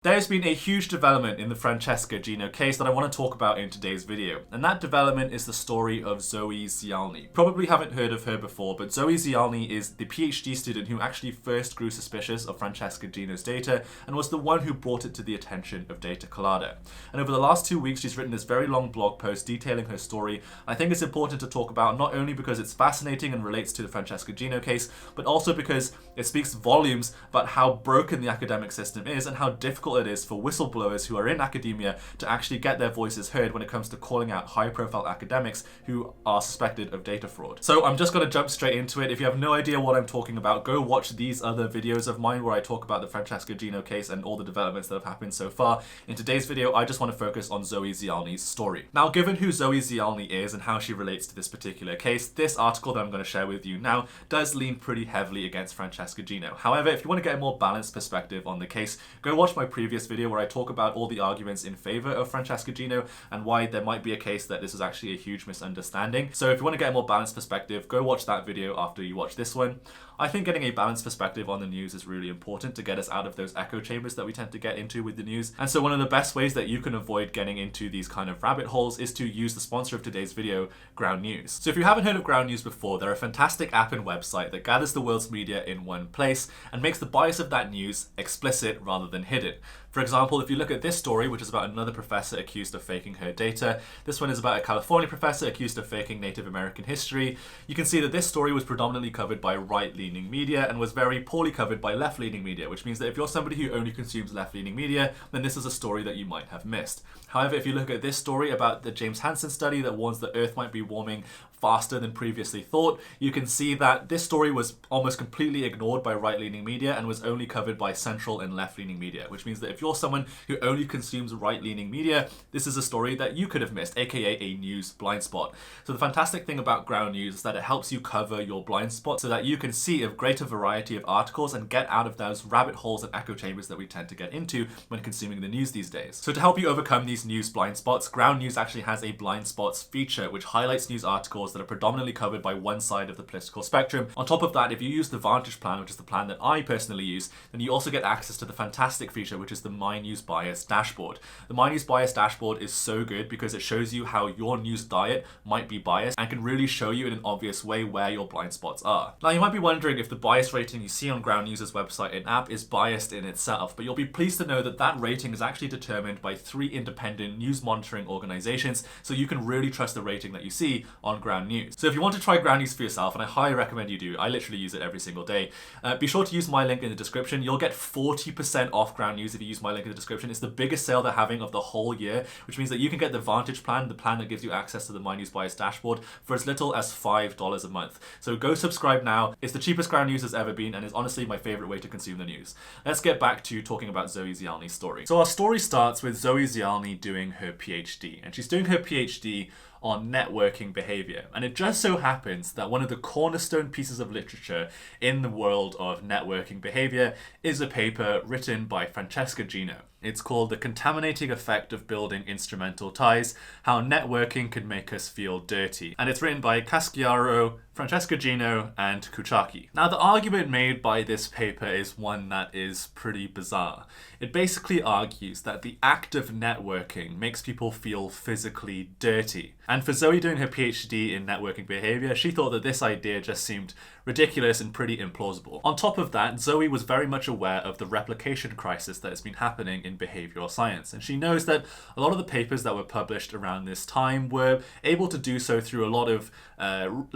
There's been a huge development in the Francesca Gino case that I want to talk about in today's video, and that development is the story of Zoe Zialny. Probably haven't heard of her before, but Zoe Zialny is the PhD student who actually first grew suspicious of Francesca Gino's data and was the one who brought it to the attention of Data Colada. And over the last 2 weeks, she's written this very long blog post detailing her story. I think it's important to talk about not only because it's fascinating and relates to the Francesca Gino case, but also because it speaks volumes about how broken the academic system is and how difficult it is for whistleblowers who are in academia to actually get their voices heard when it comes to calling out high-profile academics who are suspected of data fraud. So I'm just going to jump straight into it. If you have no idea what I'm talking about, go watch these other videos of mine where I talk about the Francesca Gino case and all the developments that have happened so far. In today's video, I just want to focus on Zoe Zialny's story. Now, given who Zoe Zialny is and how she relates to this particular case, this article that I'm going to share with you now does lean pretty heavily against Francesca Gino. However, if you want to get a more balanced perspective on the case, go watch my previous video where I talk about all the arguments in favor of Francesca Gino and why there might be a case that this is actually a huge misunderstanding. So if you want to get a more balanced perspective, go watch that video after you watch this one. I think getting a balanced perspective on the news is really important to get us out of those echo chambers that we tend to get into with the news. And so one of the best ways that you can avoid getting into these kind of rabbit holes is to use the sponsor of today's video, Ground News. So if you haven't heard of Ground News before, they're a fantastic app and website that gathers the world's media in one place and makes the bias of that news explicit rather than hidden. For example, if you look at this story, which is about another professor accused of faking her data, this one is about a California professor accused of faking Native American history, you can see that this story was predominantly covered by right-leaning media and was very poorly covered by left-leaning media, which means that if you're somebody who only consumes left-leaning media, then this is a story that you might have missed. However, if you look at this story about the James Hansen study that warns that Earth might be warming faster than previously thought, you can see that this story was almost completely ignored by right-leaning media and was only covered by central and left-leaning media, which means that if you're someone who only consumes right-leaning media, this is a story that you could have missed, aka a news blind spot. So the fantastic thing about Ground News is that it helps you cover your blind spot so that you can see a greater variety of articles and get out of those rabbit holes and echo chambers that we tend to get into when consuming the news these days. So to help you overcome these news blind spots, Ground News actually has a blind spots feature which highlights news articles that are predominantly covered by one side of the political spectrum. On top of that, if you use the Vantage plan, which is the plan that I personally use, then you also get access to the fantastic feature which is the My News Bias dashboard. The My News Bias dashboard is so good because it shows you how your news diet might be biased and can really show you in an obvious way where your blind spots are. Now you might be wondering if the bias rating you see on Ground News' website and app is biased in itself, but you'll be pleased to know that that rating is actually determined by 3 independent news monitoring organizations, so you can really trust the rating that you see on Ground News. So if you want to try Ground News for yourself, and I highly recommend you do, I literally use it every single day, be sure to use my link in the description. You'll get 40% off Ground News if you use my link in the description. It's the biggest sale they're having of the whole year, which means that you can get the Vantage plan, the plan that gives you access to the My News Bias dashboard, for as little as $5 a month. So go subscribe now. It's the cheapest Ground News has ever been and is honestly my favorite way to consume the news. Let's get back to talking about Zoe Zialny's story. So our story starts with Zoe Zialny doing her PhD, and she's doing her PhD on networking behavior. And it just so happens that one of the cornerstone pieces of literature in the world of networking behavior is a paper written by Francesca Gino. It's called The Contaminating Effect of Building Instrumental Ties, How Networking Can Make Us Feel Dirty. And it's written by Casciaro, Francesca Gino, and Kuchaki. Now the argument made by this paper is one that is pretty bizarre. It basically argues that the act of networking makes people feel physically dirty. And for Zoe doing her PhD in networking behavior, she thought that this idea just seemed ridiculous and pretty implausible. On top of that, Zoe was very much aware of the replication crisis that has been happening in behavioral science. And she knows that a lot of the papers that were published around this time were able to do so through a lot of,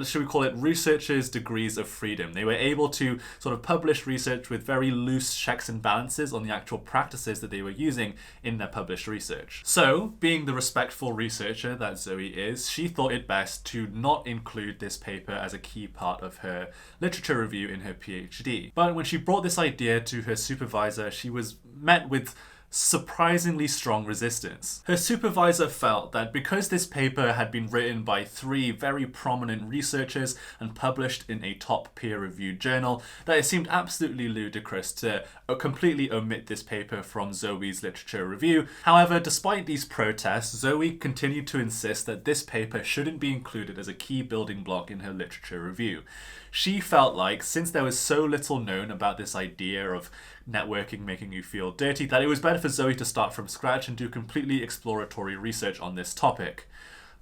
should we call it, researchers' degrees of freedom. They were able to sort of publish research with very loose checks and balances on the actual practices that they were using in their published research. So, being the respectful researcher that Zoe is, she thought it best to not include this paper as a key part of her literature review in her PhD. But when she brought this idea to her supervisor, she was met with surprisingly strong resistance. Her supervisor felt that because this paper had been written by 3 very prominent researchers and published in a top peer-reviewed journal, that it seemed absolutely ludicrous to completely omit this paper from Zoe's literature review. However, despite these protests, Zoe continued to insist that this paper shouldn't be included as a key building block in her literature review. She felt like, since there was so little known about this idea of networking making you feel dirty, that it was better for Zoe to start from scratch and do completely exploratory research on this topic.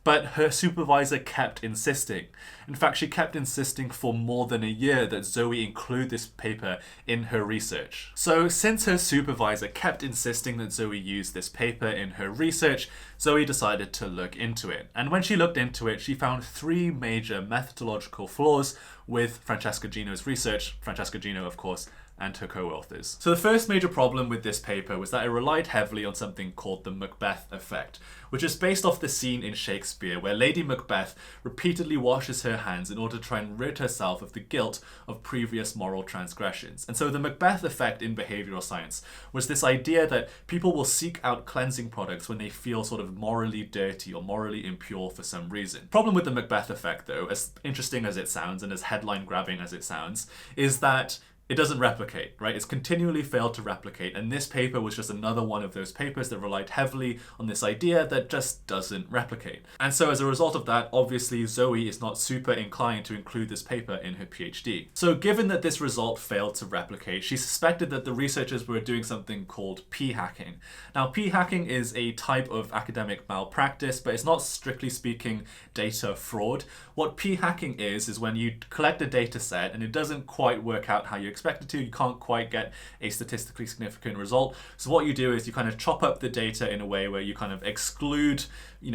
But her supervisor kept insisting. In fact, she kept insisting for more than a year that Zoe include this paper in her research. So since her supervisor kept insisting that Zoe use this paper in her research, Zoe decided to look into it. And when she looked into it, she found 3 major methodological flaws with Francesca Gino's research. Francesca Gino, of course, and her co-authors. So the first major problem with this paper was that it relied heavily on something called the Macbeth effect, which is based off the scene in Shakespeare where Lady Macbeth repeatedly washes her hands in order to try and rid herself of the guilt of previous moral transgressions. And so the Macbeth effect in behavioral science was this idea that people will seek out cleansing products when they feel sort of morally dirty or morally impure for some reason. Problem with the Macbeth effect, though, as interesting as it sounds and as headline grabbing as it sounds, is that it doesn't replicate, right? It's continually failed to replicate, and this paper was just another one of those papers that relied heavily on this idea that just doesn't replicate. And so as a result of that, obviously Zoe is not super inclined to include this paper in her PhD. So given that this result failed to replicate, she suspected that the researchers were doing something called p-hacking. Now, p-hacking is a type of academic malpractice, but it's not strictly speaking data fraud. What p-hacking is when you collect a data set and it doesn't quite work out how you expect it to, you can't quite get a statistically significant result. So what you do is you kind of chop up the data in a way where you kind of exclude,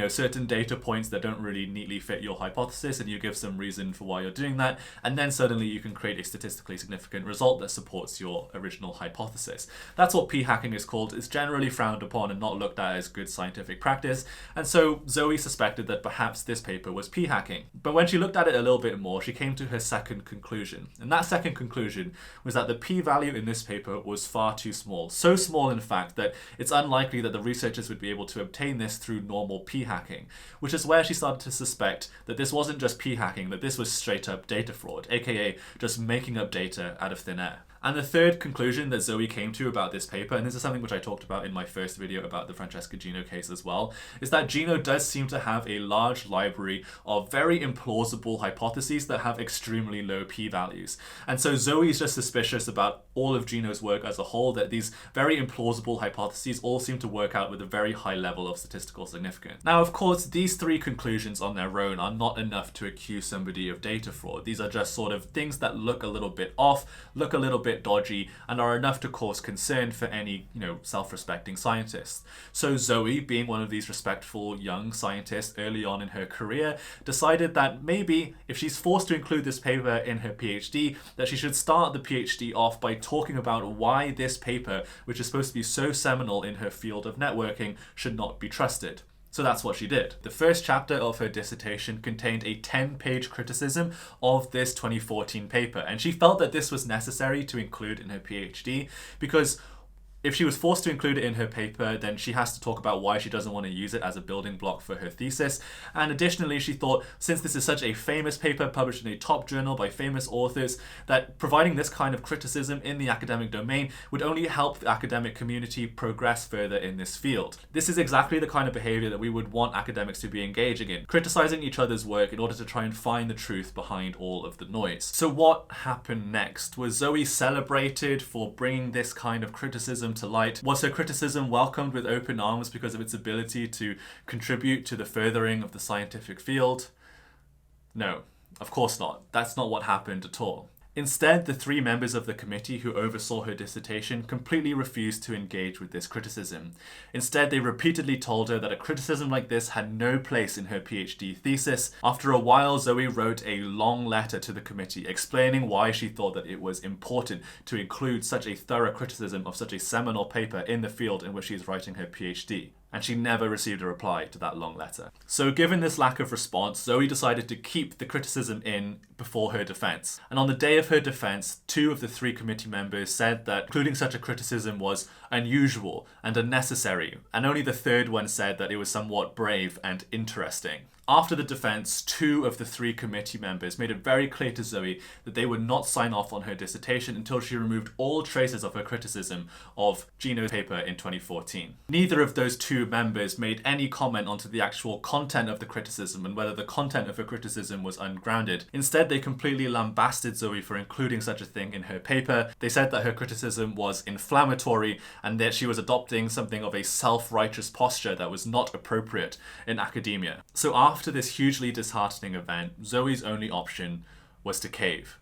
certain data points that don't really neatly fit your hypothesis, and you give some reason for why you're doing that, and then suddenly you can create a statistically significant result that supports your original hypothesis. That's what p-hacking is called. It's generally frowned upon and not looked at as good scientific practice, and so Zoe suspected that perhaps this paper was p-hacking. But when she looked at it a little bit more, she came to her second conclusion, and that second conclusion was that the p-value in this paper was far too small. So small, in fact, that it's unlikely that the researchers would be able to obtain this through normal p-hacking, which is where she started to suspect that this wasn't just p-hacking, that this was straight up data fraud, aka just making up data out of thin air. And the third conclusion that Zoe came to about this paper, and this is something which I talked about in my first video about the Francesca Gino case as well, is that Gino does seem to have a large library of very implausible hypotheses that have extremely low p-values. And so Zoe is just suspicious about all of Gino's work as a whole, that these very implausible hypotheses all seem to work out with a very high level of statistical significance. Now, of course, these 3 conclusions on their own are not enough to accuse somebody of data fraud. These are just sort of things that look a little bit off, look a little bit dodgy, and are enough to cause concern for any, self-respecting scientist. So Zoe, being one of these respectful young scientists early on in her career, decided that maybe if she's forced to include this paper in her PhD, that she should start the PhD off by talking about why this paper, which is supposed to be so seminal in her field of networking, should not be trusted. So that's what she did. The first chapter of her dissertation contained a 10-page criticism of this 2014 paper, and she felt that this was necessary to include in her PhD because if she was forced to include it in her paper, then she has to talk about why she doesn't want to use it as a building block for her thesis. And additionally, she thought, since this is such a famous paper published in a top journal by famous authors, that providing this kind of criticism in the academic domain would only help the academic community progress further in this field. This is exactly the kind of behavior that we would want academics to be engaging in, criticizing each other's work in order to try and find the truth behind all of the noise. So what happened next? Was Zoe celebrated for bringing this kind of criticism to light? Was her criticism welcomed with open arms because of its ability to contribute to the furthering of the scientific field? No, of course not. That's not what happened at all. Instead, the 3 members of the committee who oversaw her dissertation completely refused to engage with this criticism. Instead, they repeatedly told her that a criticism like this had no place in her PhD thesis. After a while, Zoe wrote a long letter to the committee explaining why she thought that it was important to include such a thorough criticism of such a seminal paper in the field in which she is writing her PhD. And she never received a reply to that long letter. So given this lack of response, Zoe decided to keep the criticism in before her defense. And on the day of her defense, 2 of the 3 committee members said that including such a criticism was unusual, and unnecessary, and only the third one said that it was somewhat brave and interesting. After the defense, 2 of the 3 committee members made it very clear to Zoe that they would not sign off on her dissertation until she removed all traces of her criticism of Gino's paper in 2014. Neither of those 2 members made any comment onto the actual content of the criticism and whether the content of her criticism was ungrounded. Instead, they completely lambasted Zoe for including such a thing in her paper. They said that her criticism was inflammatory and that she was adopting something of a self-righteous posture that was not appropriate in academia. So after this hugely disheartening event, Zoe's only option was to cave.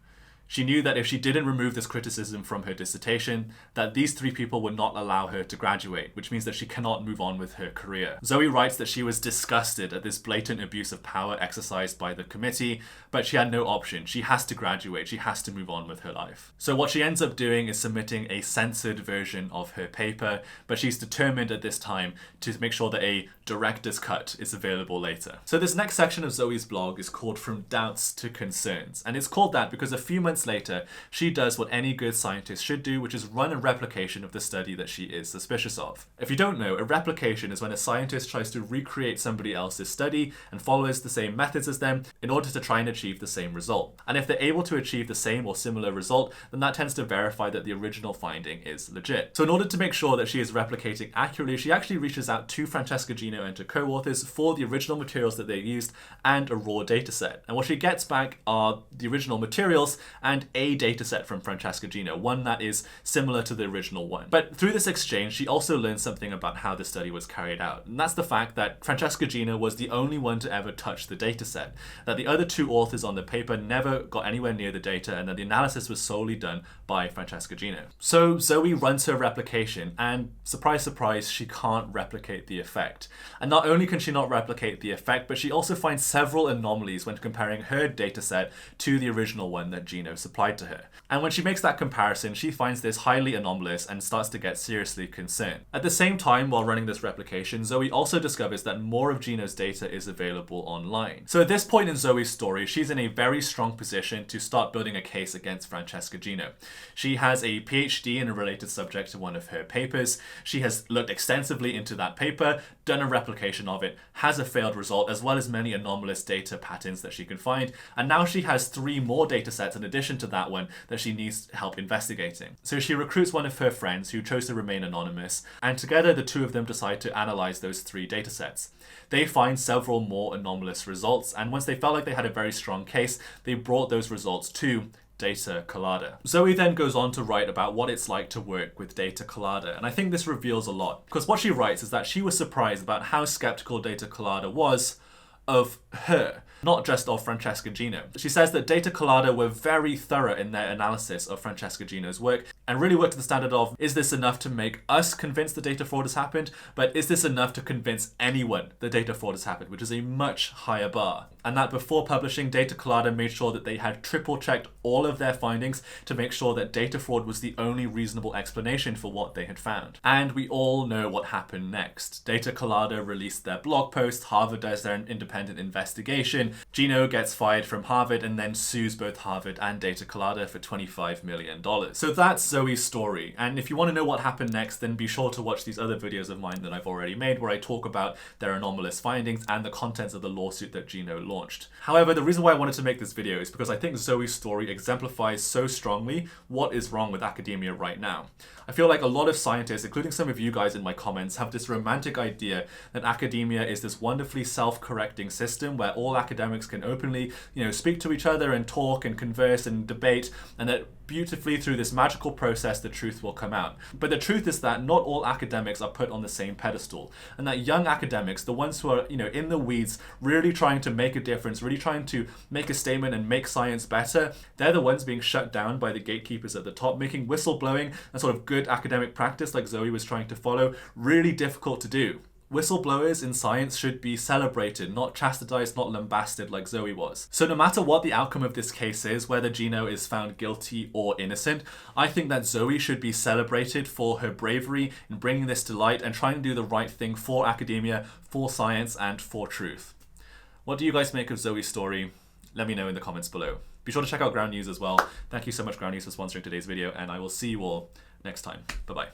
She knew that if she didn't remove this criticism from her dissertation, that these 3 people would not allow her to graduate, which means that she cannot move on with her career. Zoe writes that she was disgusted at this blatant abuse of power exercised by the committee, but she had no option. She has to graduate. She has to move on with her life. So what she ends up doing is submitting a censored version of her paper, but she's determined at this time to make sure that a director's cut is available later. So this next section of Zoe's blog is called From Doubts to Concerns, and it's called that because a few months later, she does what any good scientist should do, which is run a replication of the study that she is suspicious of. If you don't know, a replication is when a scientist tries to recreate somebody else's study and follows the same methods as them in order to try and achieve the same result. And if they're able to achieve the same or similar result, then that tends to verify that the original finding is legit. So in order to make sure that she is replicating accurately, she actually reaches out to Francesca, Gino, and her co-authors for the original materials that they used and a raw data set. And what she gets back are the original materials and a dataset from Francesca Gino, one that is similar to the original one. But through this exchange, she also learned something about how the study was carried out. And that's the fact that Francesca Gino was the only one to ever touch the dataset, that the other 2 authors on the paper never got anywhere near the data, and that the analysis was solely done by Francesca Gino. So Zoe runs her replication, and surprise, surprise, she can't replicate the effect. And not only can she not replicate the effect, but she also finds several anomalies when comparing her dataset to the original one that Gino supplied to her. And when she makes that comparison, she finds this highly anomalous and starts to get seriously concerned. At the same time, while running this replication, Zoe also discovers that more of Gino's data is available online. So at this point in Zoe's story, she's in a very strong position to start building a case against Francesca Gino. She has a PhD in a related subject to one of her papers. She has looked extensively into that paper, done a replication of it, has a failed result, as well as many anomalous data patterns that she can find. And now she has 3 more data sets in addition to that one that she needs help investigating. So she recruits one of her friends who chose to remain anonymous, and together the 2 of them decide to analyze those 3 data sets. They find several more anomalous results, and once they felt like they had a very strong case, they brought those results to Data Colada. Zoe then goes on to write about what it's like to work with Data Colada, and I think this reveals a lot, because what she writes is that she was surprised about how skeptical Data Colada was of her, not just of Francesca Gino. She says that Data Colada were very thorough in their analysis of Francesca Gino's work and really worked to the standard of, is this enough to make us convinced the data fraud has happened? But is this enough to convince anyone the data fraud has happened, which is a much higher bar. And that before publishing, Data Colada made sure that they had triple checked all of their findings to make sure that data fraud was the only reasonable explanation for what they had found. And we all know what happened next. Data Colada released their blog post, Harvard does their independent investigation, Gino gets fired from Harvard and then sues both Harvard and Data Colada for $25 million. So that's Zoe's story. And if you want to know what happened next, then be sure to watch these other videos of mine that I've already made where I talk about their anomalous findings and the contents of the lawsuit that Gino launched. However, the reason why I wanted to make this video is because I think Zoe's story exemplifies so strongly what is wrong with academia right now. I feel like a lot of scientists, including some of you guys in my comments, have this romantic idea that academia is this wonderfully self-correcting system where all academics can openly, speak to each other and talk and converse and debate, and that beautifully through this magical process the truth will come out. But the truth is that not all academics are put on the same pedestal, and that young academics, the ones who are in the weeds, really trying to make a difference, really trying to make a statement and make science better, they're the ones being shut down by the gatekeepers at the top, making whistleblowing and sort of good academic practice like Zoe was trying to follow really difficult to do. Whistleblowers in science should be celebrated, not chastised, not lambasted like Zoe was. So no matter what the outcome of this case is, whether Gino is found guilty or innocent, I think that Zoe should be celebrated for her bravery in bringing this to light and trying to do the right thing for academia, for science, and for truth. What do you guys make of Zoe's story? Let me know in the comments below. Be sure to check out Ground News as well. Thank you so much, Ground News, for sponsoring today's video, and I will see you all next time. Bye-bye.